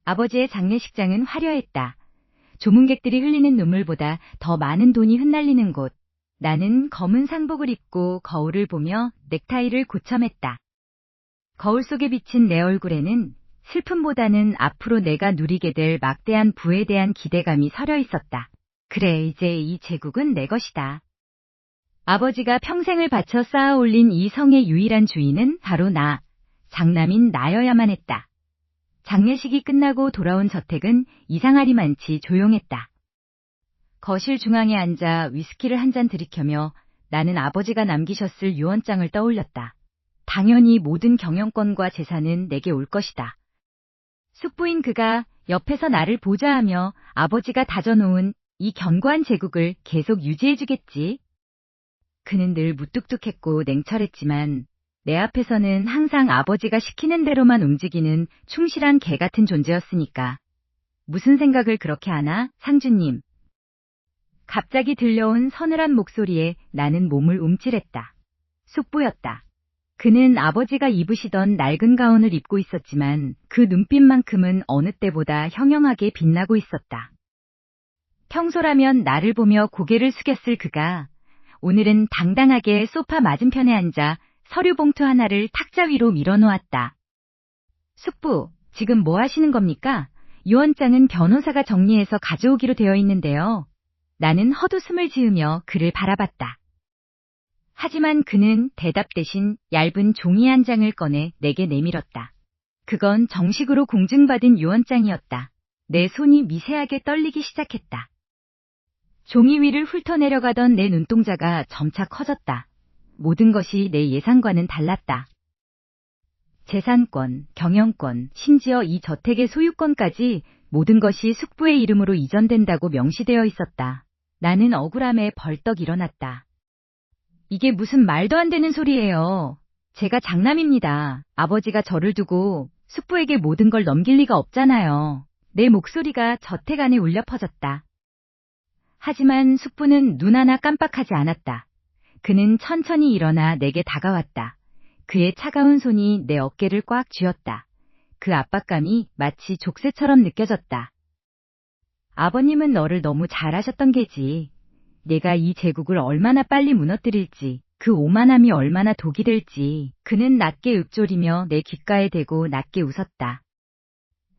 아버지의 장례식장은 화려했다. 조문객들이 흘리는 눈물보다 더 많은 돈이 흩날리는 곳. 나는 검은 상복을 입고 거울을 보며 넥타이를 고참했다. 거울 속에 비친 내 얼굴에는 슬픔보다는 앞으로 내가 누리게 될 막대한 부에 대한 기대감이 서려 있었다. 그래, 이제 이 제국은 내 것이다. 아버지가 평생을 바쳐 쌓아 올린 이 성의 유일한 주인은 바로 나, 장남인 나여야만 했다. 장례식이 끝나고 돌아온 저택은 이상하리만치 조용했다. 거실 중앙에 앉아 위스키를 한 잔 들이켜며 나는 아버지가 남기셨을 유언장을 떠올렸다. 당연히 모든 경영권과 재산은 내게 올 것이다. 숙부인 그가 옆에서 나를 보좌하며 아버지가 다져놓은 이 견고한 제국을 계속 유지해주겠지. 그는 늘 무뚝뚝했고 냉철했지만 내 앞에서는 항상 아버지가 시키는 대로만 움직이는 충실한 개 같은 존재였으니까. 무슨 생각을 그렇게 하나, 상주님? 갑자기 들려온 서늘한 목소리에 나는 몸을 움찔했다. 숙부였다. 그는 아버지가 입으시던 낡은 가운을 입고 있었지만 그 눈빛만큼은 어느 때보다 형형하게 빛나고 있었다. 평소라면 나를 보며 고개를 숙였을 그가 오늘은 당당하게 소파 맞은편에 앉아 서류 봉투 하나를 탁자 위로 밀어놓았다. 숙부, 지금 뭐 하시는 겁니까? 유언장은 변호사가 정리해서 가져오기로 되어 있는데요. 나는 헛웃음을 지으며 그를 바라봤다. 하지만 그는 대답 대신 얇은 종이 한 장을 꺼내 내게 내밀었다. 그건 정식으로 공증받은 유언장이었다. 내 손이 미세하게 떨리기 시작했다. 종이 위를 훑어내려가던 내 눈동자가 점차 커졌다. 모든 것이 내 예상과는 달랐다. 재산권, 경영권, 심지어 이 저택의 소유권까지 모든 것이 숙부의 이름으로 이전된다고 명시되어 있었다. 나는 억울함에 벌떡 일어났다. 이게 무슨 말도 안 되는 소리예요. 제가 장남입니다. 아버지가 저를 두고 숙부에게 모든 걸 넘길 리가 없잖아요. 내 목소리가 저택 안에 울려 퍼졌다. 하지만 숙부는 눈 하나 깜빡하지 않았다. 그는 천천히 일어나 내게 다가왔다. 그의 차가운 손이 내 어깨를 꽉 쥐었다. 그 압박감이 마치 족쇄처럼 느껴졌다. 아버님은 너를 너무 잘하셨던 게지. 내가 이 제국을 얼마나 빨리 무너뜨릴지, 그 오만함이 얼마나 독이 될지. 그는 낮게 읊조리며 내 귓가에 대고 낮게 웃었다.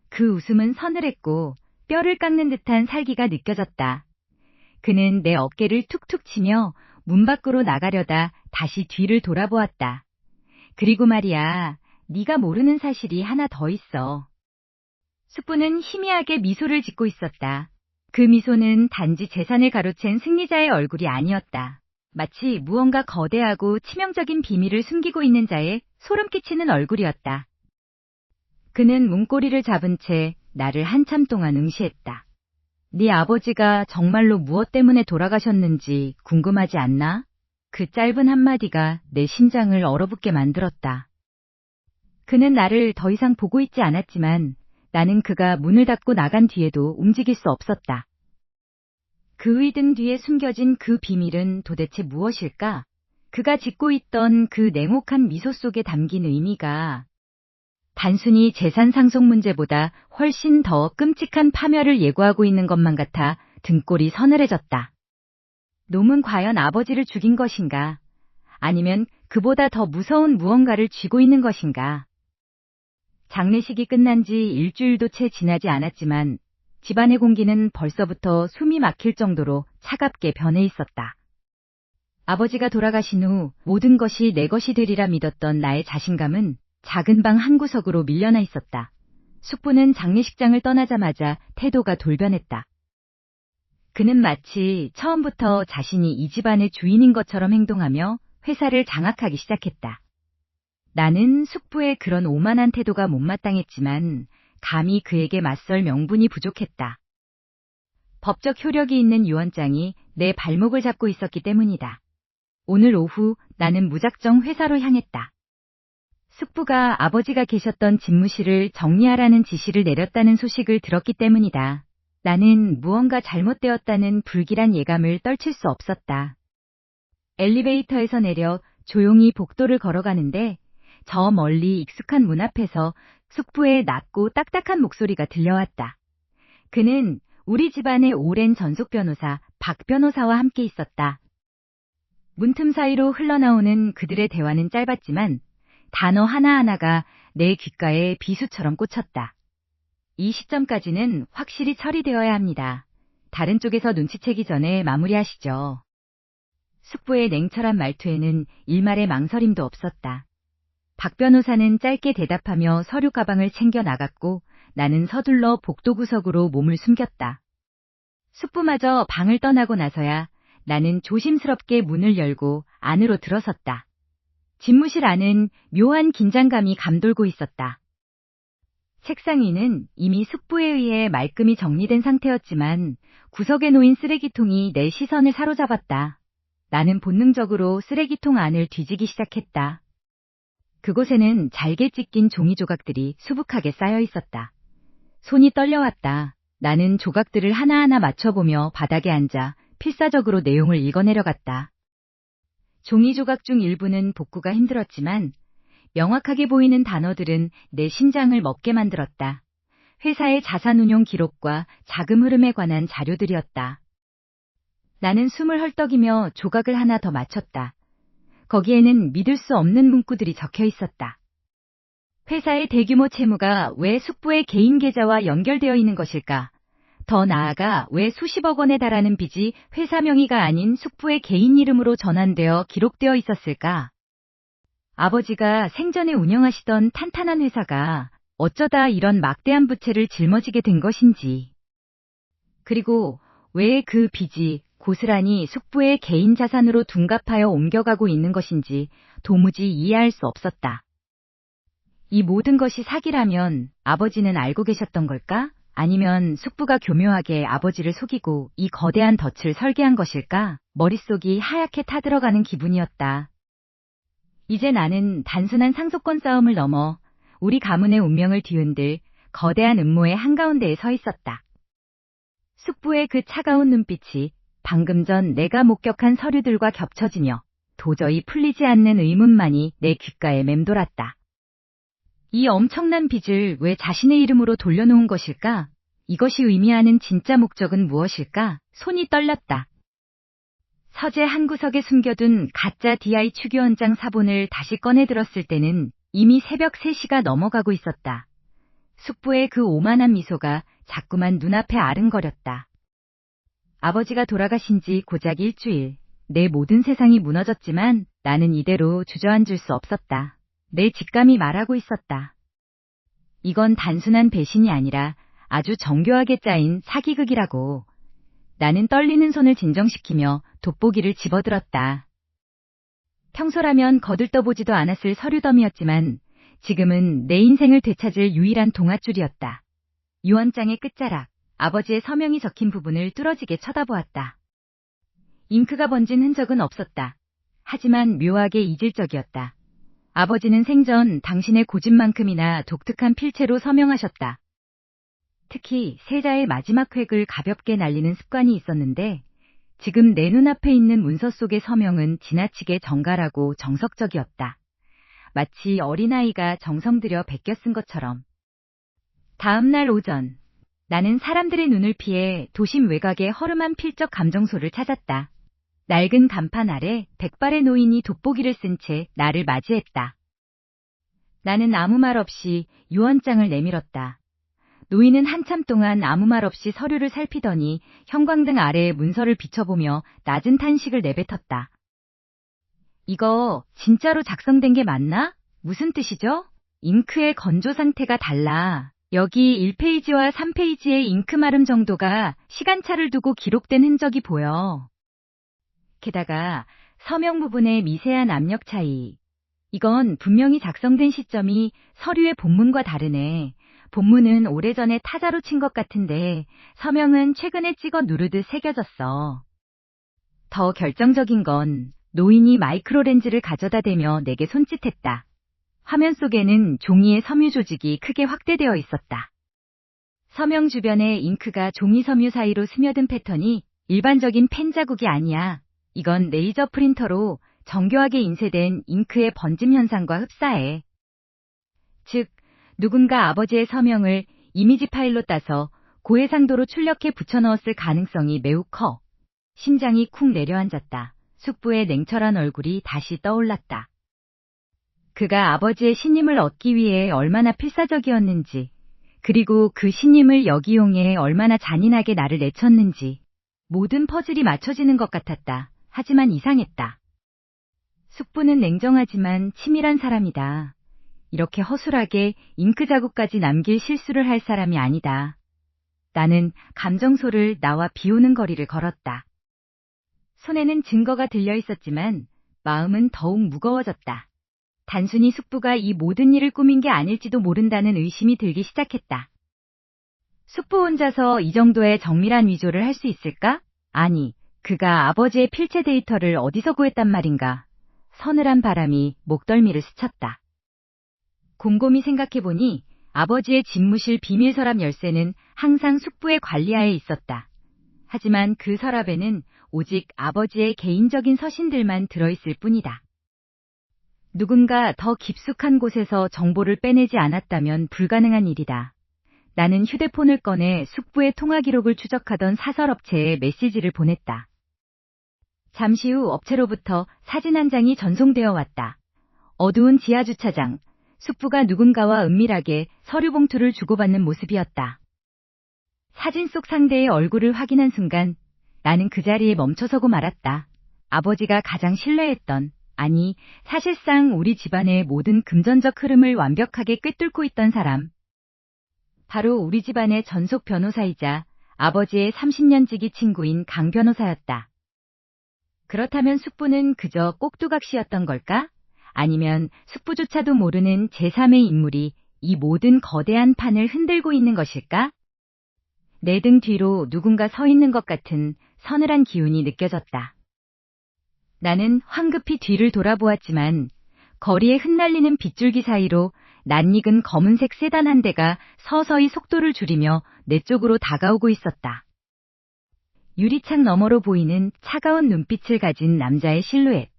그 웃음은 서늘했고 뼈를 깎는 듯한 살기가 느껴졌다. 그는 내 어깨를 툭툭 치며 문 밖으로 나가려다 다시 뒤를 돌아보았다. 그리고 말이야, 네가 모르는 사실이 하나 더 있어. 숙부는 희미하게 미소를 짓고 있었다. 그 미소는 단지 재산을 가로챈 승리자의 얼굴이 아니었다. 마치 무언가 거대하고 치명적인 비밀을 숨기고 있는 자의 소름 끼치는 얼굴이었다. 그는 문고리를 잡은 채 나를 한참 동안 응시했다. 네 아버지가 정말로 무엇 때문에 돌아가셨는지 궁금하지 않나? 그 짧은 한마디가 내 심장을 얼어붙게 만들었다. 그는 나를 더 이상 보고 있지 않았지만 나는 그가 문을 닫고 나간 뒤에도 움직일 수 없었다. 그 의등 뒤에 숨겨진 그 비밀은 도대체 무엇일까? 그가 짓고 있던 그 냉혹한 미소 속에 담긴 의미가 단순히 재산 상속 문제보다 훨씬 더 끔찍한 파멸을 예고하고 있는 것만 같아 등골이 서늘해졌다. 놈은 과연 아버지를 죽인 것인가? 아니면 그보다 더 무서운 무언가를 쥐고 있는 것인가? 장례식이 끝난 지 일주일도 채 지나지 않았지만 집안의 공기는 벌써부터 숨이 막힐 정도로 차갑게 변해 있었다. 아버지가 돌아가신 후 모든 것이 내 것이 되리라 믿었던 나의 자신감은 작은 방 한구석으로 밀려나 있었다. 숙부는 장례식장을 떠나자마자 태도가 돌변했다. 그는 마치 처음부터 자신이 이 집안의 주인인 것처럼 행동하며 회사를 장악하기 시작했다. 나는 숙부의 그런 오만한 태도가 못마땅했지만 감히 그에게 맞설 명분이 부족했다. 법적 효력이 있는 유언장이 내 발목을 잡고 있었기 때문이다. 오늘 오후 나는 무작정 회사로 향했다. 숙부가 아버지가 계셨던 집무실을 정리하라는 지시를 내렸다는 소식을 들었기 때문이다. 나는 무언가 잘못되었다는 불길한 예감을 떨칠 수 없었다. 엘리베이터에서 내려 조용히 복도를 걸어가는데 저 멀리 익숙한 문 앞에서 숙부의 낮고 딱딱한 목소리가 들려왔다. 그는 우리 집안의 오랜 전속 변호사 박 변호사와 함께 있었다. 문틈 사이로 흘러나오는 그들의 대화는 짧았지만 단어 하나하나가 내 귓가에 비수처럼 꽂혔다. 이 시점까지는 확실히 처리되어야 합니다. 다른 쪽에서 눈치채기 전에 마무리하시죠. 숙부의 냉철한 말투에는 일말의 망설임도 없었다. 박 변호사는 짧게 대답하며 서류 가방을 챙겨 나갔고 나는 서둘러 복도 구석으로 몸을 숨겼다. 숙부마저 방을 떠나고 나서야 나는 조심스럽게 문을 열고 안으로 들어섰다. 집무실 안은 묘한 긴장감이 감돌고 있었다. 책상 위는 이미 숙부에 의해 말끔히 정리된 상태였지만 구석에 놓인 쓰레기통이 내 시선을 사로잡았다. 나는 본능적으로 쓰레기통 안을 뒤지기 시작했다. 그곳에는 잘게 찢긴 종이 조각들이 수북하게 쌓여 있었다. 손이 떨려왔다. 나는 조각들을 하나하나 맞춰보며 바닥에 앉아 필사적으로 내용을 읽어내려갔다. 종이 조각 중 일부는 복구가 힘들었지만 명확하게 보이는 단어들은 내 심장을 먹게 만들었다. 회사의 자산운용 기록과 자금 흐름에 관한 자료들이었다. 나는 숨을 헐떡이며 조각을 하나 더 맞췄다. 거기에는 믿을 수 없는 문구들이 적혀 있었다. 회사의 대규모 채무가 왜 숙부의 개인 계좌와 연결되어 있는 것일까? 더 나아가 왜 수십억 원에 달하는 빚이 회사 명의가 아닌 숙부의 개인 이름으로 전환되어 기록되어 있었을까? 아버지가 생전에 운영하시던 탄탄한 회사가 어쩌다 이런 막대한 부채를 짊어지게 된 것인지. 그리고 왜 그 빚이 고스란히 숙부의 개인 자산으로 둔갑하여 옮겨가고 있는 것인지 도무지 이해할 수 없었다. 이 모든 것이 사기라면 아버지는 알고 계셨던 걸까? 아니면 숙부가 교묘하게 아버지를 속이고 이 거대한 덫을 설계한 것일까? 머릿속이 하얗게 타들어가는 기분이었다. 이제 나는 단순한 상속권 싸움을 넘어 우리 가문의 운명을 뒤흔들 거대한 음모의 한가운데에 서 있었다. 숙부의 그 차가운 눈빛이 방금 전 내가 목격한 서류들과 겹쳐지며 도저히 풀리지 않는 의문만이 내 귓가에 맴돌았다. 이 엄청난 빚을 왜 자신의 이름으로 돌려놓은 것일까? 이것이 의미하는 진짜 목적은 무엇일까? 손이 떨렸다. 서재 한 구석에 숨겨둔 가짜 DI 추기원장 사본을 다시 꺼내 들었을 때는 이미 새벽 3시가 넘어가고 있었다. 숙부의 그 오만한 미소가 자꾸만 눈앞에 아른거렸다. 아버지가 돌아가신 지 고작 일주일. 내 모든 세상이 무너졌지만 나는 이대로 주저앉을 수 없었다. 내 직감이 말하고 있었다. 이건 단순한 배신이 아니라 아주 정교하게 짜인 사기극이라고. 나는 떨리는 손을 진정시키며 돋보기를 집어들었다. 평소라면 거들떠보지도 않았을 서류 더미였지만 지금은 내 인생을 되찾을 유일한 동아줄이었다. 유언장의 끝자락, 아버지의 서명이 적힌 부분을 뚫어지게 쳐다보았다. 잉크가 번진 흔적은 없었다. 하지만 묘하게 이질적이었다. 아버지는 생전 당신의 고집만큼이나 독특한 필체로 서명하셨다. 특히 세자의 마지막 획을 가볍게 날리는 습관이 있었는데 지금 내 눈앞에 있는 문서 속의 서명은 지나치게 정갈하고 정석적이었다. 마치 어린아이가 정성 들여 베껴 쓴 것처럼. 다음 날 오전, 나는 사람들의 눈을 피해 도심 외곽의 허름한 필적 감정소를 찾았다. 낡은 간판 아래 백발의 노인이 돋보기를 쓴 채 나를 맞이했다. 나는 아무 말 없이 유언장을 내밀었다. 노인은 한참 동안 아무 말 없이 서류를 살피더니 형광등 아래의 문서를 비춰보며 낮은 탄식을 내뱉었다. 이거 진짜로 작성된 게 맞나? 무슨 뜻이죠? 잉크의 건조 상태가 달라. 여기 1페이지와 3페이지의 잉크 마름 정도가 시간차를 두고 기록된 흔적이 보여. 게다가 서명 부분의 미세한 압력 차이. 이건 분명히 작성된 시점이 서류의 본문과 다르네. 본문은 오래전에 타자로 친 것 같은데 서명은 최근에 찍어 누르듯 새겨졌어. 더 결정적인 건 노인이 마이크로렌즈를 가져다 대며 내게 손짓했다. 화면 속에는 종이의 섬유 조직이 크게 확대되어 있었다. 서명 주변에 잉크가 종이 섬유 사이로 스며든 패턴이 일반적인 펜 자국이 아니야. 이건 레이저 프린터로 정교하게 인쇄된 잉크의 번짐 현상과 흡사해. 즉, 누군가 아버지의 서명을 이미지 파일로 따서 고해상도로 출력해 붙여넣었을 가능성이 매우 커. 심장이 쿵 내려앉았다. 숙부의 냉철한 얼굴이 다시 떠올랐다. 그가 아버지의 신임을 얻기 위해 얼마나 필사적이었는지, 그리고 그 신임을 역이용해 얼마나 잔인하게 나를 내쳤는지, 모든 퍼즐이 맞춰지는 것 같았다. 하지만 이상했다. 숙부는 냉정하지만 치밀한 사람이다. 이렇게 허술하게 잉크 자국까지 남길 실수를 할 사람이 아니다. 나는 감정소를 나와 비오는 거리를 걸었다. 손에는 증거가 들려 있었지만 마음은 더욱 무거워졌다. 단순히 숙부가 이 모든 일을 꾸민 게 아닐지도 모른다는 의심이 들기 시작했다. 숙부 혼자서 이 정도의 정밀한 위조를 할 수 있을까? 아니, 그가 아버지의 필체 데이터를 어디서 구했단 말인가? 서늘한 바람이 목덜미를 스쳤다. 곰곰이 생각해보니 아버지의 집무실 비밀 서랍 열쇠는 항상 숙부의 관리하에 있었다. 하지만 그 서랍에는 오직 아버지의 개인적인 서신들만 들어있을 뿐이다. 누군가 더 깊숙한 곳에서 정보를 빼내지 않았다면 불가능한 일이다. 나는 휴대폰을 꺼내 숙부의 통화 기록을 추적하던 사설업체에 메시지를 보냈다. 잠시 후 업체로부터 사진 한 장이 전송되어 왔다. 어두운 지하주차장, 숙부가 누군가와 은밀하게 서류 봉투를 주고받는 모습이었다. 사진 속 상대의 얼굴을 확인한 순간 나는 그 자리에 멈춰서고 말았다. 아버지가 가장 신뢰했던, 아니, 사실상 우리 집안의 모든 금전적 흐름을 완벽하게 꿰뚫고 있던 사람. 바로 우리 집안의 전속 변호사이자 아버지의 30년 지기 친구인 강 변호사였다. 그렇다면 숙부는 그저 꼭두각시였던 걸까? 아니면 숙부조차도 모르는 제3의 인물이 이 모든 거대한 판을 흔들고 있는 것일까? 내 등 뒤로 누군가 서 있는 것 같은 서늘한 기운이 느껴졌다. 나는 황급히 뒤를 돌아보았지만 거리에 흩날리는 빗줄기 사이로 낯익은 검은색 세단 한 대가 서서히 속도를 줄이며 내 쪽으로 다가오고 있었다. 유리창 너머로 보이는 차가운 눈빛을 가진 남자의 실루엣.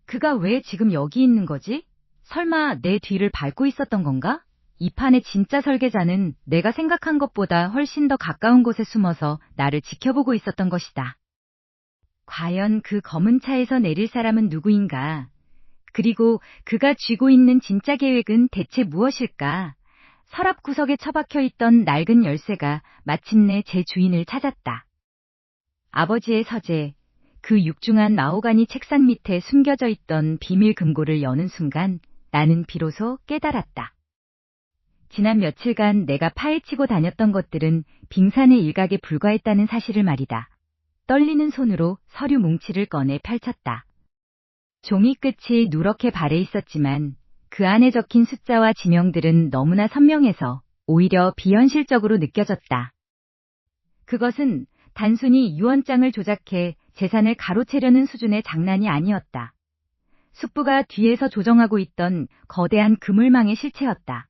그가 왜 지금 여기 있는 거지? 설마 내 뒤를 밟고 있었던 건가? 이 판의 진짜 설계자는 내가 생각한 것보다 훨씬 더 가까운 곳에 숨어서 나를 지켜보고 있었던 것이다. 과연 그 검은 차에서 내릴 사람은 누구인가? 그리고 그가 쥐고 있는 진짜 계획은 대체 무엇일까? 서랍 구석에 처박혀 있던 낡은 열쇠가 마침내 제 주인을 찾았다. 아버지의 서재, 그 육중한 마호가니 책상 밑에 숨겨져 있던 비밀 금고를 여는 순간 나는 비로소 깨달았다. 지난 며칠간 내가 파헤치고 다녔던 것들은 빙산의 일각에 불과했다는 사실을 말이다. 떨리는 손으로 서류 뭉치를 꺼내 펼쳤다. 종이 끝이 누렇게 발해 있었지만 그 안에 적힌 숫자와 지명들은 너무나 선명해서 오히려 비현실적으로 느껴졌다. 그것은 단순히 유언장을 조작해 재산을 가로채려는 수준의 장난이 아니었다. 숙부가 뒤에서 조정하고 있던 거대한 그물망의 실체였다.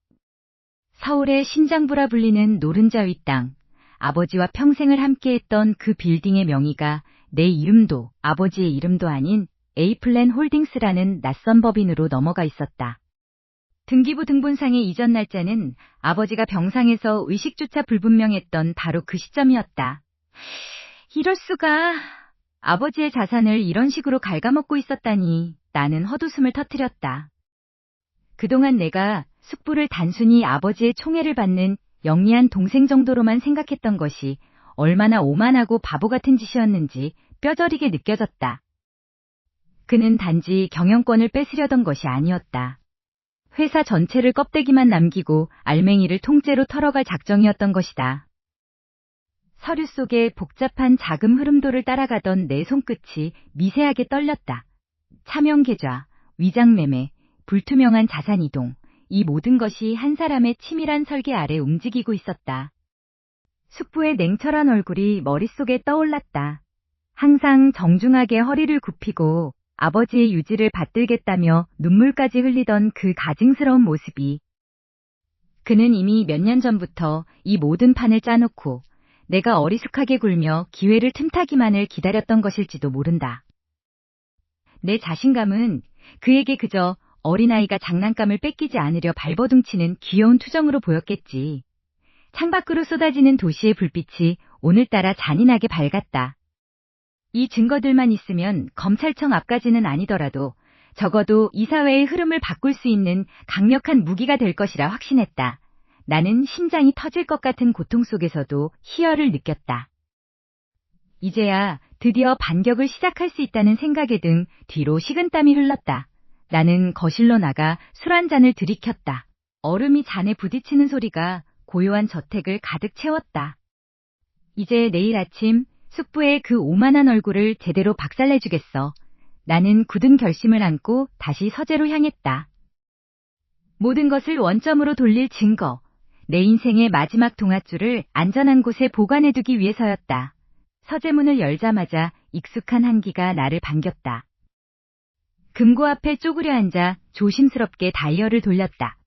서울의 신장부라 불리는 노른자 윗땅, 아버지와 평생을 함께했던 그 빌딩의 명의가 내 이름도 아버지의 이름도 아닌 에이플랜 홀딩스라는 낯선 법인으로 넘어가 있었다. 등기부 등본상의 이전 날짜는 아버지가 병상에서 의식조차 불분명했던 바로 그 시점이었다. 이럴 수가. 아버지의 자산을 이런 식으로 갉아먹고 있었다니. 나는 헛웃음을 터뜨렸다. 그동안 내가 숙부를 단순히 아버지의 총애를 받는 영리한 동생 정도로만 생각했던 것이 얼마나 오만하고 바보 같은 짓이었는지 뼈저리게 느껴졌다. 그는 단지 경영권을 뺏으려던 것이 아니었다. 회사 전체를 껍데기만 남기고 알맹이를 통째로 털어갈 작정이었던 것이다. 서류 속에 복잡한 자금 흐름도를 따라가던 내 손끝이 미세하게 떨렸다. 차명 계좌, 위장 매매, 불투명한 자산 이동, 이 모든 것이 한 사람의 치밀한 설계 아래 움직이고 있었다. 숙부의 냉철한 얼굴이 머릿속에 떠올랐다. 항상 정중하게 허리를 굽히고 아버지의 유지를 받들겠다며 눈물까지 흘리던 그 가증스러운 모습이. 그는 이미 몇 년 전부터 이 모든 판을 짜놓고 내가 어리숙하게 굴며 기회를 틈타기만을 기다렸던 것일지도 모른다. 내 자신감은 그에게 그저 어린아이가 장난감을 뺏기지 않으려 발버둥치는 귀여운 투정으로 보였겠지. 창밖으로 쏟아지는 도시의 불빛이 오늘따라 잔인하게 밝았다. 이 증거들만 있으면 검찰청 앞까지는 아니더라도 적어도 이 사회의 흐름을 바꿀 수 있는 강력한 무기가 될 것이라 확신했다. 나는 심장이 터질 것 같은 고통 속에서도 희열을 느꼈다. 이제야 드디어 반격을 시작할 수 있다는 생각에 등 뒤로 식은땀이 흘렀다. 나는 거실로 나가 술 한 잔을 들이켰다. 얼음이 잔에 부딪히는 소리가 고요한 저택을 가득 채웠다. 이제 내일 아침 숙부의 그 오만한 얼굴을 제대로 박살내주겠어. 나는 굳은 결심을 안고 다시 서재로 향했다. 모든 것을 원점으로 돌릴 증거, 내 인생의 마지막 동아줄을 안전한 곳에 보관해두기 위해서였다. 서재문을 열자마자 익숙한 한기가 나를 반겼다. 금고 앞에 쪼그려 앉아 조심스럽게 다이얼을 돌렸다.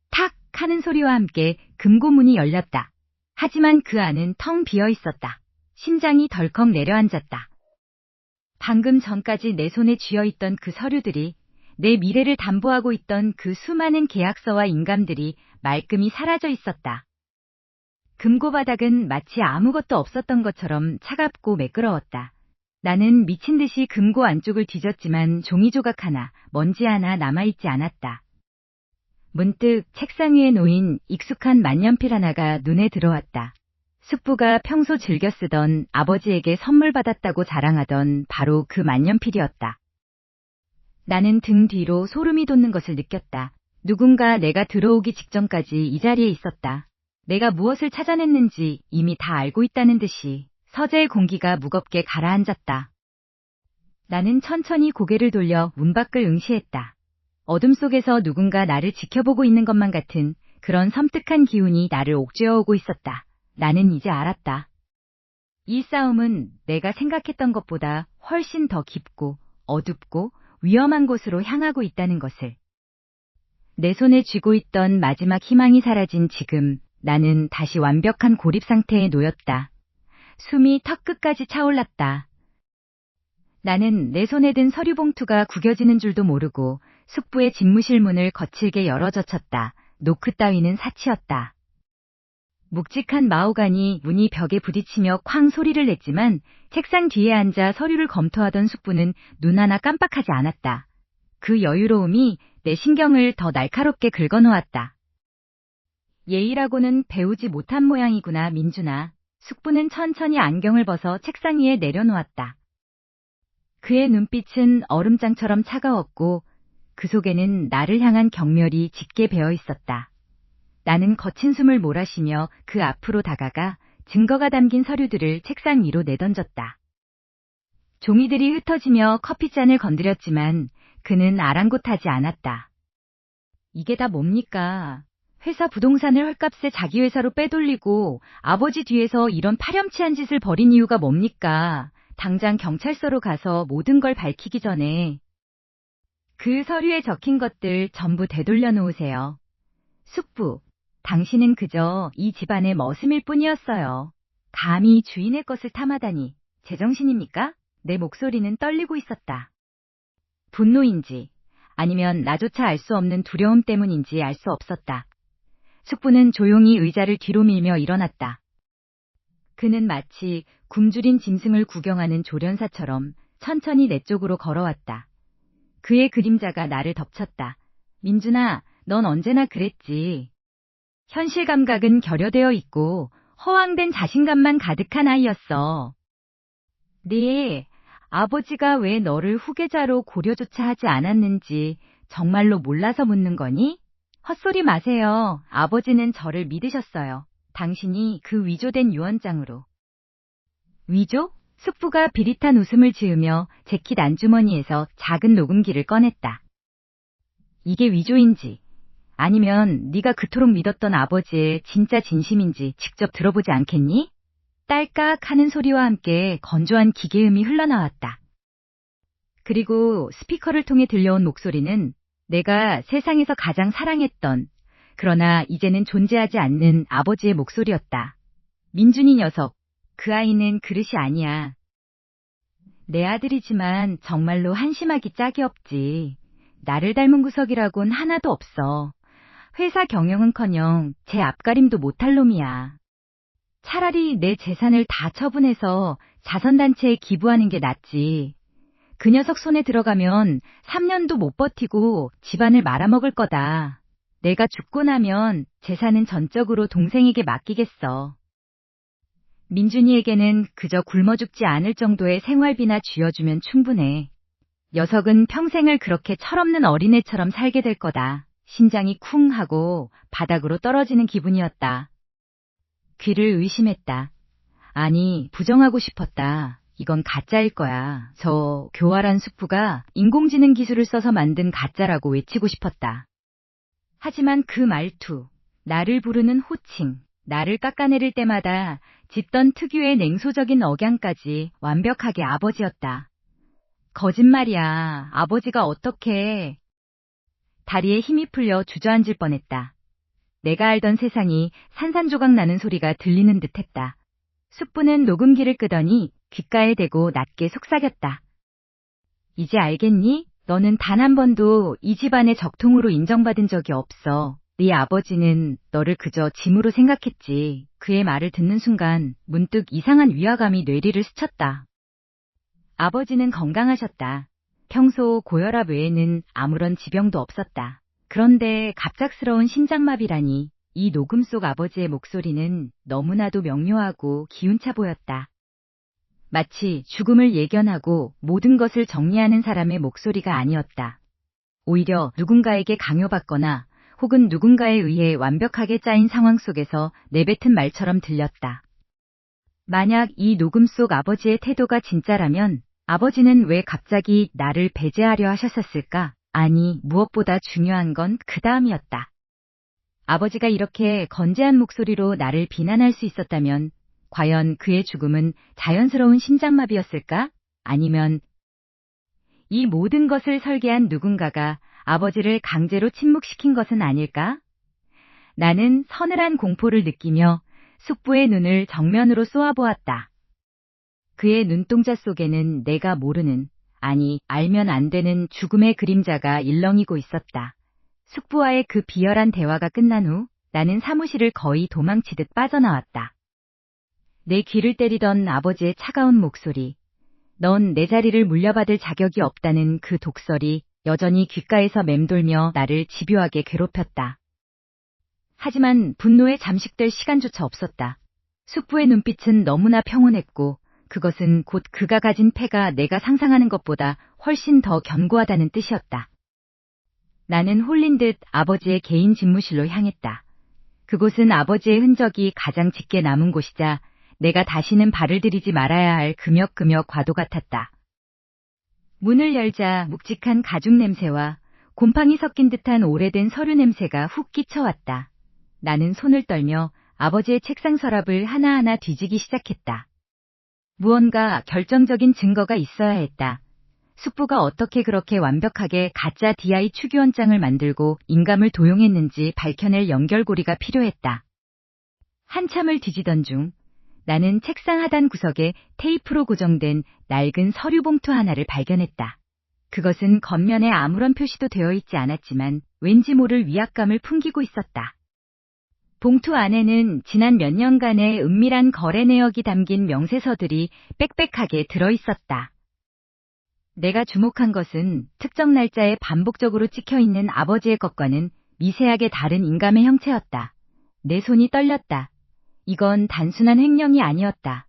탁 하는 소리와 함께 금고문이 열렸다. 하지만 그 안은 텅 비어 있었다. 심장이 덜컥 내려앉았다. 방금 전까지 내 손에 쥐어있던 그 서류들이, 내 미래를 담보하고 있던 그 수많은 계약서와 인감들이 말끔히 사라져 있었다. 금고 바닥은 마치 아무것도 없었던 것처럼 차갑고 매끄러웠다. 나는 미친 듯이 금고 안쪽을 뒤졌지만 종이 조각 하나, 먼지 하나 남아있지 않았다. 문득 책상 위에 놓인 익숙한 만년필 하나가 눈에 들어왔다. 숙부가 평소 즐겨 쓰던, 아버지에게 선물 받았다고 자랑하던 바로 그 만년필이었다. 나는 등 뒤로 소름이 돋는 것을 느꼈다. 누군가 내가 들어오기 직전까지 이 자리에 있었다. 내가 무엇을 찾아냈는지 이미 다 알고 있다는 듯이 서재의 공기가 무겁게 가라앉았다. 나는 천천히 고개를 돌려 문 밖을 응시했다. 어둠 속에서 누군가 나를 지켜보고 있는 것만 같은 그런 섬뜩한 기운이 나를 옥죄어오고 있었다. 나는 이제 알았다. 이 싸움은 내가 생각했던 것보다 훨씬 더 깊고 어둡고 위험한 곳으로 향하고 있다는 것을. 내 손에 쥐고 있던 마지막 희망이 사라진 지금, 나는 다시 완벽한 고립 상태에 놓였다. 숨이 턱끝까지 차올랐다. 나는 내 손에 든 서류 봉투가 구겨지는 줄도 모르고 숙부의 집무실 문을 거칠게 열어젖혔다. 노크 따위는 사치였다. 묵직한 마호가니 문이 벽에 부딪히며 쾅 소리를 냈지만 책상 뒤에 앉아 서류를 검토하던 숙부는 눈 하나 깜빡하지 않았다. 그 여유로움이 내 신경을 더 날카롭게 긁어놓았다. 예의라고는 배우지 못한 모양이구나, 민준아. 숙부는 천천히 안경을 벗어 책상 위에 내려놓았다. 그의 눈빛은 얼음장처럼 차가웠고 그 속에는 나를 향한 경멸이 짙게 배어 있었다. 나는 거친 숨을 몰아쉬며 그 앞으로 다가가 증거가 담긴 서류들을 책상 위로 내던졌다. 종이들이 흩어지며 커피잔을 건드렸지만 그는 아랑곳하지 않았다. 이게 다 뭡니까? 회사 부동산을 헐값에 자기 회사로 빼돌리고 아버지 뒤에서 이런 파렴치한 짓을 벌인 이유가 뭡니까? 당장 경찰서로 가서 모든 걸 밝히기 전에 그 서류에 적힌 것들 전부 되돌려 놓으세요. 숙부, 당신은 그저 이 집안의 머슴일 뿐이었어요. 감히 주인의 것을 탐하다니, 제정신입니까? 내 목소리는 떨리고 있었다. 분노인지 아니면 나조차 알 수 없는 두려움 때문인지 알 수 없었다. 숙부는 조용히 의자를 뒤로 밀며 일어났다. 그는 마치 굶주린 짐승을 구경하는 조련사처럼 천천히 내 쪽으로 걸어왔다. 그의 그림자가 나를 덮쳤다. 민준아, 넌 언제나 그랬지. 현실 감각은 결여되어 있고 허황된 자신감만 가득한 아이였어. 네, 아버지가 왜 너를 후계자로 고려조차 하지 않았는지 정말로 몰라서 묻는 거니? 헛소리 마세요. 아버지는 저를 믿으셨어요. 당신이 그 위조된 유언장으로. 위조? 숙부가 비릿한 웃음을 지으며 재킷 안주머니에서 작은 녹음기를 꺼냈다. 이게 위조인지 아니면 네가 그토록 믿었던 아버지의 진짜 진심인지 직접 들어보지 않겠니? 딸깍 하는 소리와 함께 건조한 기계음이 흘러나왔다. 그리고 스피커를 통해 들려온 목소리는 내가 세상에서 가장 사랑했던, 그러나 이제는 존재하지 않는 아버지의 목소리였다. 민준이 녀석, 그 아이는 그릇이 아니야. 내 아들이지만 정말로 한심하기 짝이 없지. 나를 닮은 구석이라곤 하나도 없어. 회사 경영은커녕 제 앞가림도 못할 놈이야. 차라리 내 재산을 다 처분해서 자선단체에 기부하는 게 낫지. 그 녀석 손에 들어가면 3년도 못 버티고 집안을 말아먹을 거다. 내가 죽고 나면 재산은 전적으로 동생에게 맡기겠어. 민준이에게는 그저 굶어 죽지 않을 정도의 생활비나 쥐어주면 충분해. 녀석은 평생을 그렇게 철없는 어린애처럼 살게 될 거다. 심장이 쿵 하고 바닥으로 떨어지는 기분이었다. 귀를 의심했다. 아니, 부정하고 싶었다. 이건 가짜일 거야. 저 교활한 숙부가 인공지능 기술을 써서 만든 가짜라고 외치고 싶었다. 하지만 그 말투, 나를 부르는 호칭, 나를 깎아내릴 때마다 짖던 특유의 냉소적인 억양까지 완벽하게 아버지였다. 거짓말이야. 아버지가 어떻게... 다리에 힘이 풀려 주저앉을 뻔했다. 내가 알던 세상이 산산조각 나는 소리가 들리는 듯했다. 숙부는 녹음기를 끄더니 귓가에 대고 낮게 속삭였다. 이제 알겠니? 너는 단 한 번도 이 집안의 적통으로 인정받은 적이 없어. 네 아버지는 너를 그저 짐으로 생각했지. 그의 말을 듣는 순간 문득 이상한 위화감이 뇌리를 스쳤다. 아버지는 건강하셨다. 평소 고혈압 외에는 아무런 지병도 없었다. 그런데 갑작스러운 심장마비라니 이 녹음 속 아버지의 목소리는 너무나도 명료하고 기운차 보였다. 마치 죽음을 예견하고 모든 것을 정리하는 사람의 목소리가 아니었다. 오히려 누군가에게 강요받거나 혹은 누군가에 의해 완벽하게 짜인 상황 속에서 내뱉은 말처럼 들렸다. 만약 이 녹음 속 아버지의 태도가 진짜라면 아버지는 왜 갑자기 나를 배제하려 하셨었을까? 아니, 무엇보다 중요한 건 그 다음이었다. 아버지가 이렇게 건재한 목소리로 나를 비난할 수 있었다면 과연 그의 죽음은 자연스러운 심장마비였을까? 아니면 이 모든 것을 설계한 누군가가 아버지를 강제로 침묵시킨 것은 아닐까? 나는 서늘한 공포를 느끼며 숙부의 눈을 정면으로 쏘아보았다. 그의 눈동자 속에는 내가 모르는, 아니 알면 안 되는 죽음의 그림자가 일렁이고 있었다. 숙부와의 그 비열한 대화가 끝난 후 나는 사무실을 거의 도망치듯 빠져나왔다. 내 귀를 때리던 아버지의 차가운 목소리, 넌 내 자리를 물려받을 자격이 없다는 그 독설이 여전히 귓가에서 맴돌며 나를 집요하게 괴롭혔다. 하지만 분노에 잠식될 시간조차 없었다. 숙부의 눈빛은 너무나 평온했고 그것은 곧 그가 가진 패가 내가 상상하는 것보다 훨씬 더 견고하다는 뜻이었다. 나는 홀린 듯 아버지의 개인 집무실로 향했다. 그곳은 아버지의 흔적이 가장 짙게 남은 곳이자 내가 다시는 발을 들이지 말아야 할 금역금역 과도 같았다. 문을 열자 묵직한 가죽 냄새와 곰팡이 섞인 듯한 오래된 서류 냄새가 훅 끼쳐왔다. 나는 손을 떨며 아버지의 책상 서랍을 하나하나 뒤지기 시작했다. 무언가 결정적인 증거가 있어야 했다. 숙부가 어떻게 그렇게 완벽하게 가짜 DI 추기원장을 만들고 인감을 도용했는지 밝혀낼 연결고리가 필요했다. 한참을 뒤지던 중 나는 책상 하단 구석에 테이프로 고정된 낡은 서류 봉투 하나를 발견했다. 그것은 겉면에 아무런 표시도 되어 있지 않았지만 왠지 모를 위압감을 풍기고 있었다. 봉투 안에는 지난 몇 년간의 은밀한 거래 내역이 담긴 명세서들이 빽빽하게 들어있었다. 내가 주목한 것은 특정 날짜에 반복적으로 찍혀있는 아버지의 것과는 미세하게 다른 인감의 형체였다. 내 손이 떨렸다. 이건 단순한 횡령이 아니었다.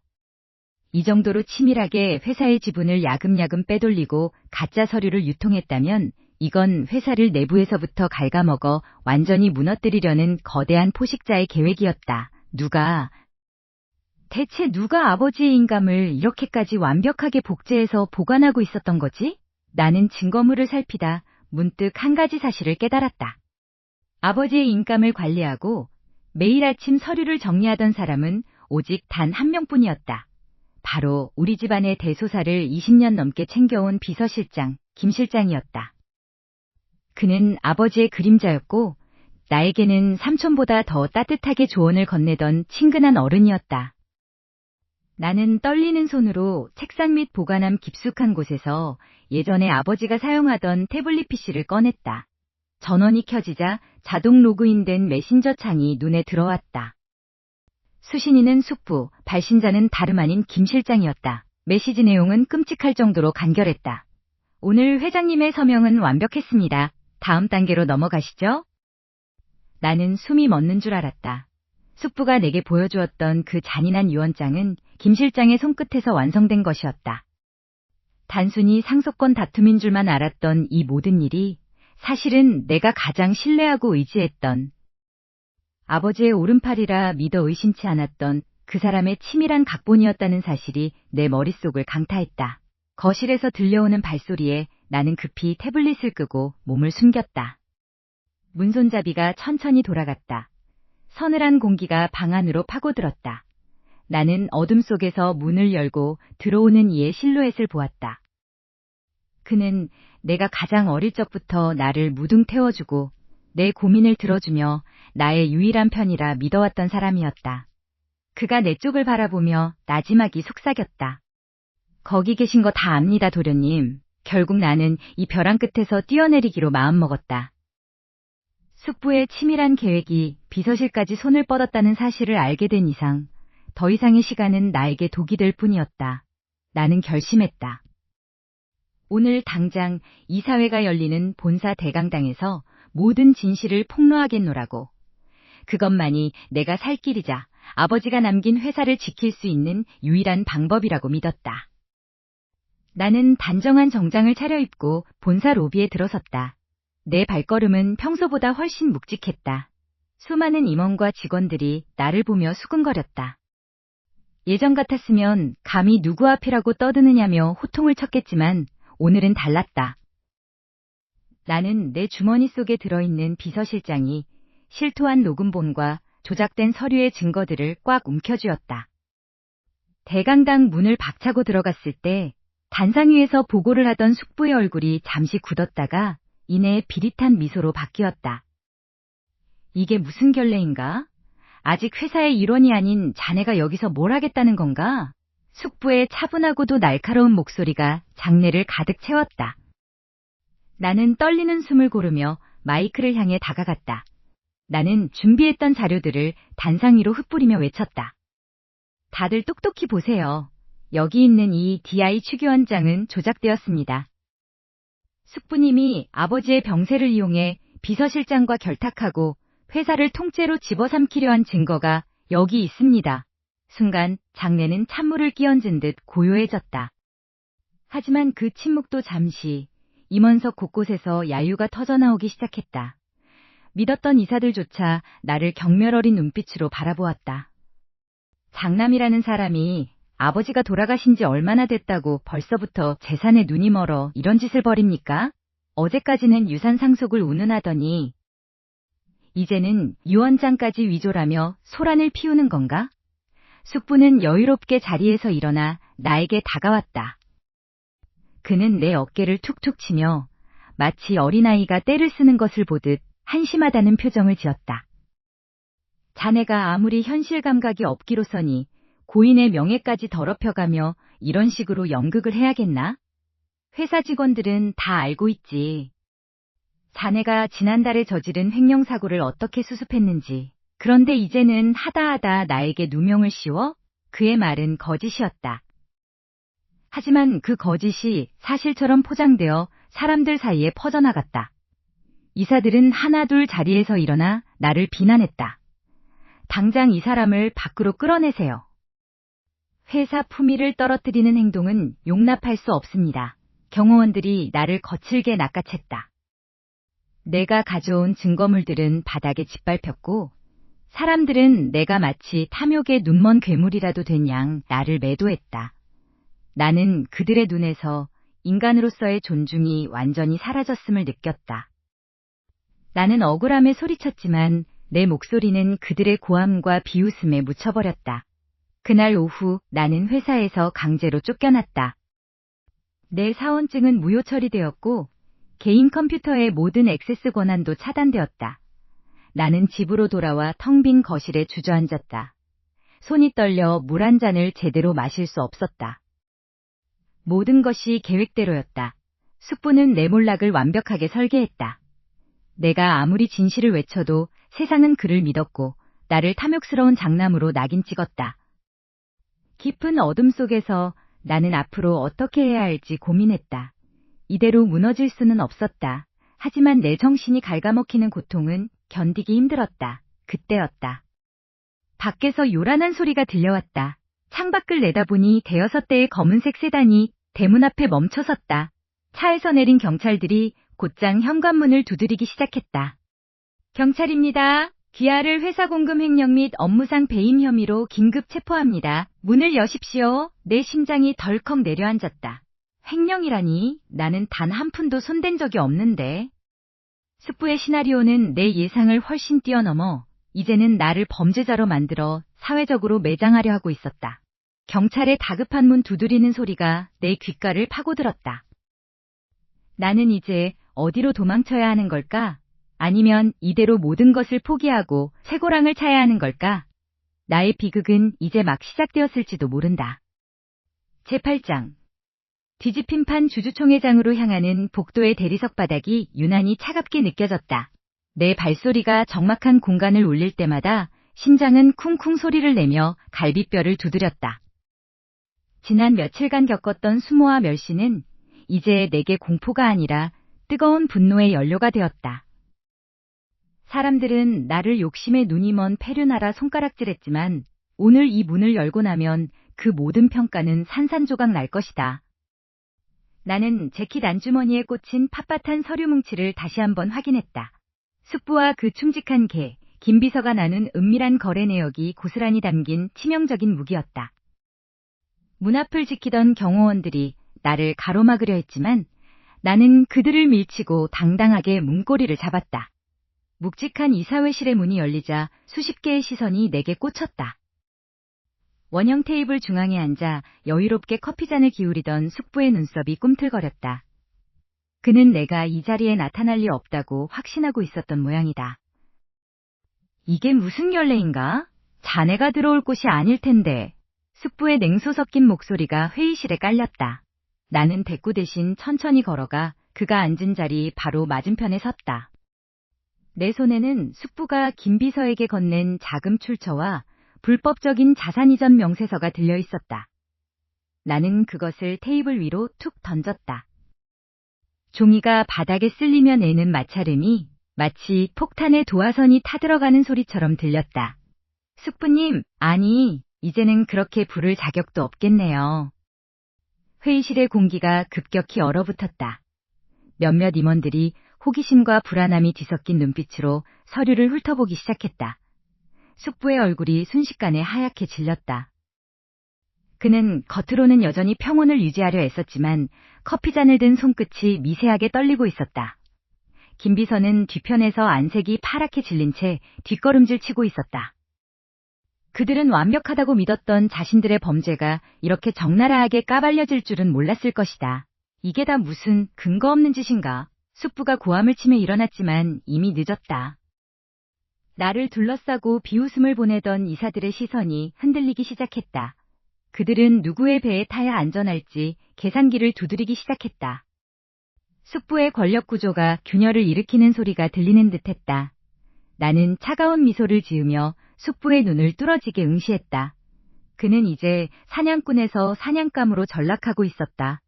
이 정도로 치밀하게 회사의 지분을 야금야금 빼돌리고 가짜 서류를 유통했다면 이건 회사를 내부에서부터 갉아먹어 완전히 무너뜨리려는 거대한 포식자의 계획이었다. 대체 누가 아버지의 인감을 이렇게까지 완벽하게 복제해서 보관하고 있었던 거지? 나는 증거물을 살피다 문득 한 가지 사실을 깨달았다. 아버지의 인감을 관리하고 매일 아침 서류를 정리하던 사람은 오직 단 한 명뿐이었다. 바로 우리 집안의 대소사를 20년 넘게 챙겨온 비서실장, 김 실장이었다. 그는 아버지의 그림자였고 나에게는 삼촌보다 더 따뜻하게 조언을 건네던 친근한 어른이었다. 나는 떨리는 손으로 책상 밑 보관함 깊숙한 곳에서 예전에 아버지가 사용하던 태블릿 PC를 꺼냈다. 전원이 켜지자 자동 로그인된 메신저 창이 눈에 들어왔다. 수신인은 숙부, 발신자는 다름 아닌 김 실장이었다. 메시지 내용은 끔찍할 정도로 간결했다. 오늘 회장님의 서명은 완벽했습니다. 다음 단계로 넘어가시죠? 나는 숨이 멎는 줄 알았다. 숙부가 내게 보여주었던 그 잔인한 유언장은 김 실장의 손끝에서 완성된 것이었다. 단순히 상속권 다툼인 줄만 알았던 이 모든 일이 사실은 내가 가장 신뢰하고 의지했던 아버지의 오른팔이라 믿어 의심치 않았던 그 사람의 치밀한 각본이었다는 사실이 내 머릿속을 강타했다. 거실에서 들려오는 발소리에 나는 급히 태블릿을 끄고 몸을 숨겼다. 문손잡이가 천천히 돌아갔다. 서늘한 공기가 방 안으로 파고들었다. 나는 어둠 속에서 문을 열고 들어오는 이의 실루엣을 보았다. 그는 내가 가장 어릴 적부터 나를 무등 태워주고 내 고민을 들어주며 나의 유일한 편이라 믿어왔던 사람이었다. 그가 내 쪽을 바라보며 나지막이 속삭였다. 거기 계신 거 다 압니다, 도련님. 결국 나는 이 벼랑 끝에서 뛰어내리기로 마음먹었다. 숙부의 치밀한 계획이 비서실까지 손을 뻗었다는 사실을 알게 된 이상 더 이상의 시간은 나에게 독이 될 뿐이었다. 나는 결심했다. 오늘 당장 이사회가 열리는 본사 대강당에서 모든 진실을 폭로하겠노라고. 그것만이 내가 살 길이자 아버지가 남긴 회사를 지킬 수 있는 유일한 방법이라고 믿었다. 나는 단정한 정장을 차려입고 본사 로비에 들어섰다. 내 발걸음은 평소보다 훨씬 묵직했다. 수많은 임원과 직원들이 나를 보며 수근거렸다. 예전 같았으면 감히 누구 앞이라고 떠드느냐며 호통을 쳤겠지만 오늘은 달랐다. 나는 내 주머니 속에 들어있는 비서실장이 실토한 녹음본과 조작된 서류의 증거들을 꽉 움켜쥐었다. 대강당 문을 박차고 들어갔을 때 단상 위에서 보고를 하던 숙부의 얼굴이 잠시 굳었다가 이내 비릿한 미소로 바뀌었다. 이게 무슨 결례인가? 아직 회사의 일원이 아닌 자네가 여기서 뭘 하겠다는 건가? 숙부의 차분하고도 날카로운 목소리가 장내를 가득 채웠다. 나는 떨리는 숨을 고르며 마이크를 향해 다가갔다. 나는 준비했던 자료들을 단상 위로 흩뿌리며 외쳤다. 다들 똑똑히 보세요. 여기 있는 이 DI 추기원장은 조작되었습니다. 숙부님이 아버지의 병세를 이용해 비서실장과 결탁하고 회사를 통째로 집어삼키려 한 증거가 여기 있습니다. 순간 장내는 찬물을 끼얹은 듯 고요해졌다. 하지만 그 침묵도 잠시 임원석 곳곳에서 야유가 터져나오기 시작했다. 믿었던 이사들조차 나를 경멸 어린 눈빛으로 바라보았다. 장남이라는 사람이 아버지가 돌아가신 지 얼마나 됐다고 벌써부터 재산에 눈이 멀어 이런 짓을 벌입니까? 어제까지는 유산 상속을 운운하더니 이제는 유언장까지 위조라며 소란을 피우는 건가? 숙부는 여유롭게 자리에서 일어나 나에게 다가왔다. 그는 내 어깨를 툭툭 치며 마치 어린아이가 떼를 쓰는 것을 보듯 한심하다는 표정을 지었다. 자네가 아무리 현실 감각이 없기로서니 고인의 명예까지 더럽혀가며 이런 식으로 연극을 해야겠나? 회사 직원들은 다 알고 있지. 자네가 지난달에 저지른 횡령사고를 어떻게 수습했는지. 그런데 이제는 하다하다 나에게 누명을 씌워? 그의 말은 거짓이었다. 하지만 그 거짓이 사실처럼 포장되어 사람들 사이에 퍼져나갔다. 이사들은 하나둘 자리에서 일어나 나를 비난했다. 당장 이 사람을 밖으로 끌어내세요. 회사 품위를 떨어뜨리는 행동은 용납할 수 없습니다. 경호원들이 나를 거칠게 낚아챘다. 내가 가져온 증거물들은 바닥에 짓밟혔고 사람들은 내가 마치 탐욕의 눈먼 괴물이라도 된 양 나를 매도했다. 나는 그들의 눈에서 인간으로서의 존중이 완전히 사라졌음을 느꼈다. 나는 억울함에 소리쳤지만 내 목소리는 그들의 고함과 비웃음에 묻혀버렸다. 그날 오후 나는 회사에서 강제로 쫓겨났다. 내 사원증은 무효 처리되었고 개인 컴퓨터의 모든 액세스 권한도 차단되었다. 나는 집으로 돌아와 텅 빈 거실에 주저앉았다. 손이 떨려 물 한 잔을 제대로 마실 수 없었다. 모든 것이 계획대로였다. 숙부는 내 몰락을 완벽하게 설계했다. 내가 아무리 진실을 외쳐도 세상은 그를 믿었고 나를 탐욕스러운 장남으로 낙인 찍었다. 깊은 어둠 속에서 나는 앞으로 어떻게 해야 할지 고민했다. 이대로 무너질 수는 없었다. 하지만 내 정신이 갉아먹히는 고통은 견디기 힘들었다. 그때였다. 밖에서 요란한 소리가 들려왔다. 창밖을 내다보니 대여섯 대의 검은색 세단이 대문 앞에 멈춰섰다. 차에서 내린 경찰들이 곧장 현관문을 두드리기 시작했다. 경찰입니다. 귀하를 회사 공금 횡령 및 업무상 배임 혐의로 긴급 체포합니다. 문을 여십시오. 내 심장이 덜컥 내려앉았다. 횡령이라니 나는 단 한 푼도 손댄 적이 없는데. 숙부의 시나리오는 내 예상을 훨씬 뛰어넘어 이제는 나를 범죄자로 만들어 사회적으로 매장하려 하고 있었다. 경찰의 다급한 문 두드리는 소리가 내 귓가를 파고들었다. 나는 이제 어디로 도망쳐야 하는 걸까? 아니면 이대로 모든 것을 포기하고 쇠고랑을 차야 하는 걸까? 나의 비극은 이제 막 시작되었을지도 모른다. 제8장. 뒤집힌 판 주주총회장으로 향하는 복도의 대리석 바닥이 유난히 차갑게 느껴졌다. 내 발소리가 적막한 공간을 울릴 때마다 심장은 쿵쿵 소리를 내며 갈비뼈를 두드렸다. 지난 며칠간 겪었던 수모와 멸시는 이제 내게 공포가 아니라 뜨거운 분노의 연료가 되었다. 사람들은 나를 욕심에 눈이 먼 페류나라 손가락질했지만 오늘 이 문을 열고 나면 그 모든 평가는 산산조각 날 것이다. 나는 재킷 안주머니에 꽂힌 빳빳한 서류 뭉치를 다시 한번 확인했다. 숙부와 그 충직한 개, 김비서가 나눈 은밀한 거래 내역이 고스란히 담긴 치명적인 무기였다. 문 앞을 지키던 경호원들이 나를 가로막으려 했지만 나는 그들을 밀치고 당당하게 문고리를 잡았다. 묵직한 이사회실의 문이 열리자 수십 개의 시선이 내게 꽂혔다. 원형 테이블 중앙에 앉아 여유롭게 커피잔을 기울이던 숙부의 눈썹이 꿈틀거렸다. 그는 내가 이 자리에 나타날 리 없다고 확신하고 있었던 모양이다. 이게 무슨 결례인가? 자네가 들어올 곳이 아닐 텐데. 숙부의 냉소 섞인 목소리가 회의실에 깔렸다. 나는 대꾸 대신 천천히 걸어가 그가 앉은 자리 바로 맞은편에 섰다. 내 손에는 숙부가 김비서에게 건넨 자금 출처와 불법적인 자산 이전 명세서가 들려 있었다. 나는 그것을 테이블 위로 툭 던졌다. 종이가 바닥에 쓸리며 내는 마찰음이 마치 폭탄의 도화선이 타들어가는 소리처럼 들렸다. 숙부님, 아니, 이제는 그렇게 부를 자격도 없겠네요. 회의실의 공기가 급격히 얼어붙었다. 몇몇 임원들이 호기심과 불안함이 뒤섞인 눈빛으로 서류를 훑어보기 시작했다. 숙부의 얼굴이 순식간에 하얗게 질렸다. 그는 겉으로는 여전히 평온을 유지하려 애썼지만 커피잔을 든 손끝이 미세하게 떨리고 있었다. 김비서는 뒤편에서 안색이 파랗게 질린 채 뒷걸음질 치고 있었다. 그들은 완벽하다고 믿었던 자신들의 범죄가 이렇게 적나라하게 까발려질 줄은 몰랐을 것이다. 이게 다 무슨 근거 없는 짓인가? 숙부가 고함을 치며 일어났지만 이미 늦었다. 나를 둘러싸고 비웃음을 보내던 이사들의 시선이 흔들리기 시작했다. 그들은 누구의 배에 타야 안전할지 계산기를 두드리기 시작했다. 숙부의 권력 구조가 균열을 일으키는 소리가 들리는 듯했다. 나는 차가운 미소를 지으며 숙부의 눈을 뚫어지게 응시했다. 그는 이제 사냥꾼에서 사냥감으로 전락하고 있었다.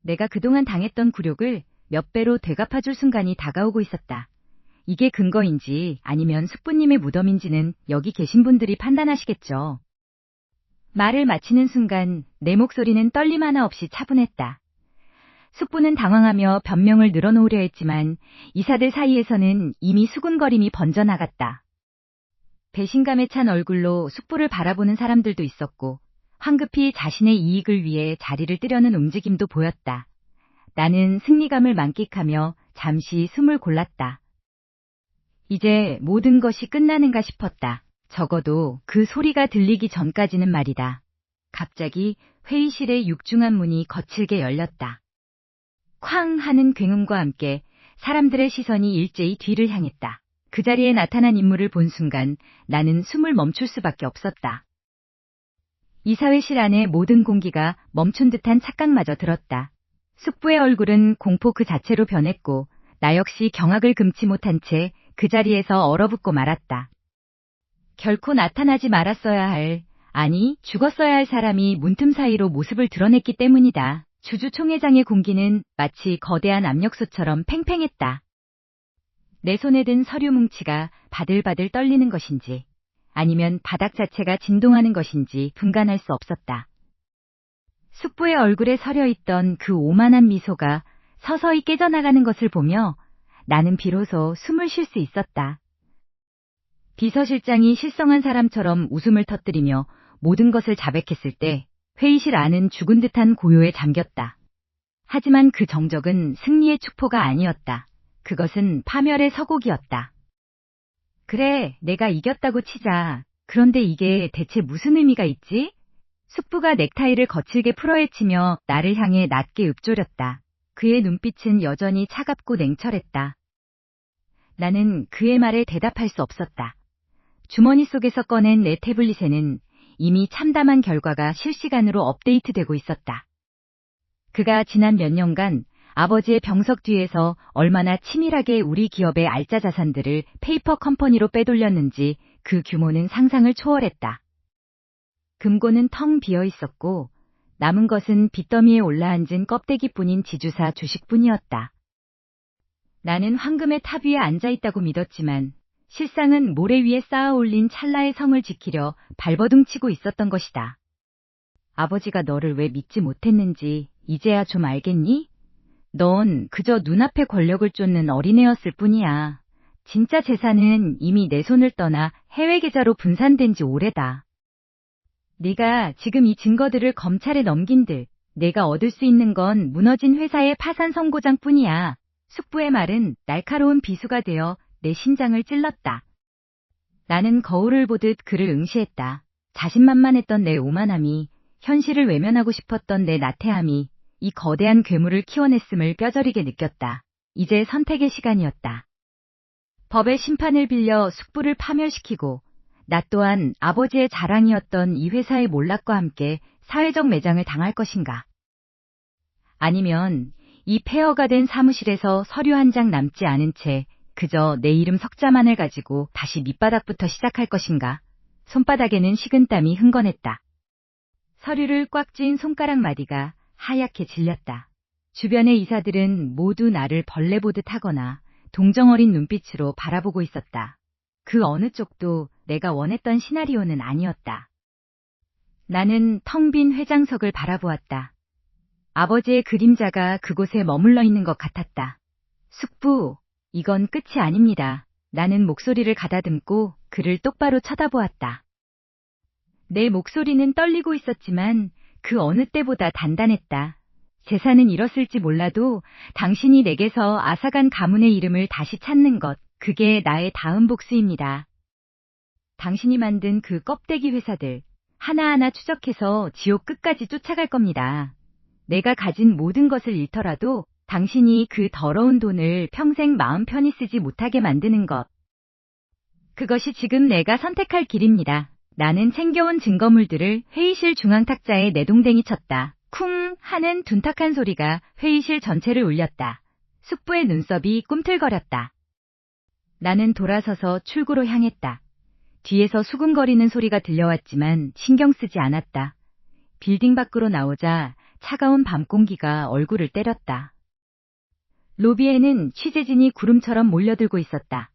내가 그동안 당했던 굴욕을 몇 배로 되갚아줄 순간이 다가오고 있었다. 이게 근거인지 아니면 숙부님의 무덤인지는 여기 계신 분들이 판단하시겠죠. 말을 마치는 순간 내 목소리는 떨림 하나 없이 차분했다. 숙부는 당황하며 변명을 늘어놓으려 했지만 이사들 사이에서는 이미 수군거림이 번져나갔다. 배신감에 찬 얼굴로 숙부를 바라보는 사람들도 있었고 황급히 자신의 이익을 위해 자리를 뜨려는 움직임도 보였다. 나는 승리감을 만끽하며 잠시 숨을 골랐다. 이제 모든 것이 끝나는가 싶었다. 적어도 그 소리가 들리기 전까지는 말이다. 갑자기 회의실의 육중한 문이 거칠게 열렸다. 쾅 하는 굉음과 함께 사람들의 시선이 일제히 뒤를 향했다. 그 자리에 나타난 인물을 본 순간 나는 숨을 멈출 수밖에 없었다. 이사회실 안의 모든 공기가 멈춘 듯한 착각마저 들었다. 숙부의 얼굴은 공포 그 자체로 변했고 나 역시 경악을 금치 못한 채 그 자리에서 얼어붙고 말았다. 결코 나타나지 말았어야 할, 아니 죽었어야 할 사람이 문틈 사이로 모습을 드러냈기 때문이다. 주주총회장의 공기는 마치 거대한 압력솥처럼 팽팽했다. 내 손에 든 서류 뭉치가 바들바들 떨리는 것인지 아니면 바닥 자체가 진동하는 것인지 분간할 수 없었다. 숙부의 얼굴에 서려있던 그 오만한 미소가 서서히 깨져나가는 것을 보며 나는 비로소 숨을 쉴 수 있었다. 비서실장이 실성한 사람처럼 웃음을 터뜨리며 모든 것을 자백했을 때 회의실 안은 죽은 듯한 고요에 잠겼다. 하지만 그 정적은 승리의 축포가 아니었다. 그것은 파멸의 서곡이었다. 그래, 내가 이겼다고 치자. 그런데 이게 대체 무슨 의미가 있지? 숙부가 넥타이를 거칠게 풀어헤치며 나를 향해 낮게 읊조렸다. 그의 눈빛은 여전히 차갑고 냉철했다. 나는 그의 말에 대답할 수 없었다. 주머니 속에서 꺼낸 내 태블릿에는 이미 참담한 결과가 실시간으로 업데이트되고 있었다. 그가 지난 몇 년간 아버지의 병석 뒤에서 얼마나 치밀하게 우리 기업의 알짜 자산들을 페이퍼 컴퍼니로 빼돌렸는지 그 규모는 상상을 초월했다. 금고는 텅 비어 있었고 남은 것은 빚더미에 올라앉은 껍데기뿐인 지주사 주식뿐이었다. 나는 황금의 탑 위에 앉아있다고 믿었지만 실상은 모래 위에 쌓아 올린 찰나의 성을 지키려 발버둥치고 있었던 것이다. 아버지가 너를 왜 믿지 못했는지 이제야 좀 알겠니? 넌 그저 눈앞의 권력을 쫓는 어린애였을 뿐이야. 진짜 재산은 이미 내 손을 떠나 해외 계좌로 분산된 지 오래다. 네가 지금 이 증거들을 검찰에 넘긴들 내가 얻을 수 있는 건 무너진 회사의 파산 선고장뿐이야. 숙부의 말은 날카로운 비수가 되어 내 심장을 찔렀다. 나는 거울을 보듯 그를 응시했다. 자신만만했던 내 오만함이, 현실을 외면하고 싶었던 내 나태함이 이 거대한 괴물을 키워냈음을 뼈저리게 느꼈다. 이제 선택의 시간이었다. 법의 심판을 빌려 숙부를 파멸시키고 나 또한 아버지의 자랑이었던 이 회사의 몰락과 함께 사회적 매장을 당할 것인가? 아니면 이 폐허가 된 사무실에서 서류 한 장 남지 않은 채 그저 내 이름 석자만을 가지고 다시 밑바닥부터 시작할 것인가? 손바닥에는 식은땀이 흥건했다. 서류를 꽉 쥔 손가락 마디가 하얗게 질렸다. 주변의 이사들은 모두 나를 벌레 보듯 하거나 동정어린 눈빛으로 바라보고 있었다. 그 어느 쪽도 내가 원했던 시나리오는 아니었다. 나는 텅 빈 회장석을 바라보았다. 아버지의 그림자가 그곳에 머물러 있는 것 같았다. 숙부, 이건 끝이 아닙니다. 나는 목소리를 가다듬고 그를 똑바로 쳐다보았다. 내 목소리는 떨리고 있었지만 그 어느 때보다 단단했다. 재산은 잃었을지 몰라도 당신이 내게서 앗아간 가문의 이름을 다시 찾는 것, 그게 나의 다음 복수입니다. 당신이 만든 그 껍데기 회사들, 하나하나 추적해서 지옥 끝까지 쫓아갈 겁니다. 내가 가진 모든 것을 잃더라도 당신이 그 더러운 돈을 평생 마음 편히 쓰지 못하게 만드는 것. 그것이 지금 내가 선택할 길입니다. 나는 챙겨온 증거물들을 회의실 중앙탁자에 내동댕이 쳤다. 쿵 하는 둔탁한 소리가 회의실 전체를 울렸다. 숙부의 눈썹이 꿈틀거렸다. 나는 돌아서서 출구로 향했다. 뒤에서 수근거리는 소리가 들려왔지만 신경 쓰지 않았다. 빌딩 밖으로 나오자 차가운 밤 공기가 얼굴을 때렸다. 로비에는 취재진이 구름처럼 몰려들고 있었다.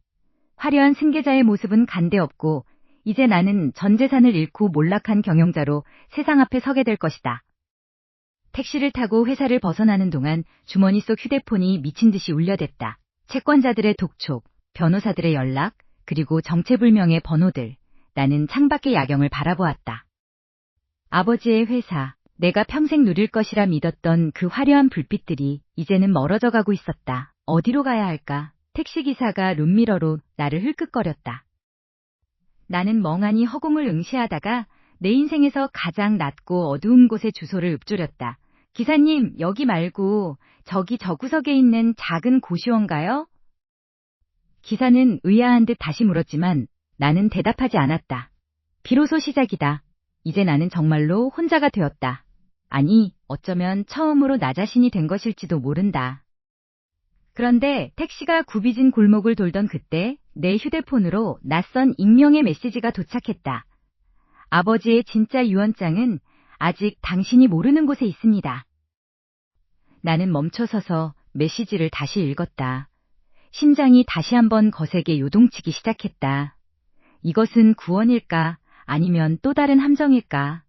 화려한 승계자의 모습은 간데없고 이제 나는 전 재산을 잃고 몰락한 경영자로 세상 앞에 서게 될 것이다. 택시를 타고 회사를 벗어나는 동안 주머니 속 휴대폰이 미친 듯이 울려댔다. 채권자들의 독촉, 변호사들의 연락, 그리고 정체불명의 번호들. 나는 창밖의 야경을 바라보았다. 아버지의 회사, 내가 평생 누릴 것이라 믿었던 그 화려한 불빛들이 이제는 멀어져 가고 있었다. 어디로 가야 할까? 택시기사가 룸미러로 나를 흘끗거렸다. 나는 멍하니 허공을 응시하다가 내 인생에서 가장 낮고 어두운 곳의 주소를 읊조렸다. 기사님, 여기 말고 저기 저 구석에 있는 작은 고시원가요? 기사는 의아한 듯 다시 물었지만 나는 대답하지 않았다. 비로소 시작이다. 이제 나는 정말로 혼자가 되었다. 아니, 어쩌면 처음으로 나 자신이 된 것일지도 모른다. 그런데 택시가 굽이진 골목을 돌던 그때 내 휴대폰으로 낯선 익명의 메시지가 도착했다. 아버지의 진짜 유언장은 아직 당신이 모르는 곳에 있습니다. 나는 멈춰서서 메시지를 다시 읽었다. 심장이 다시 한번 거세게 요동치기 시작했다. 이것은 구원일까? 아니면 또 다른 함정일까?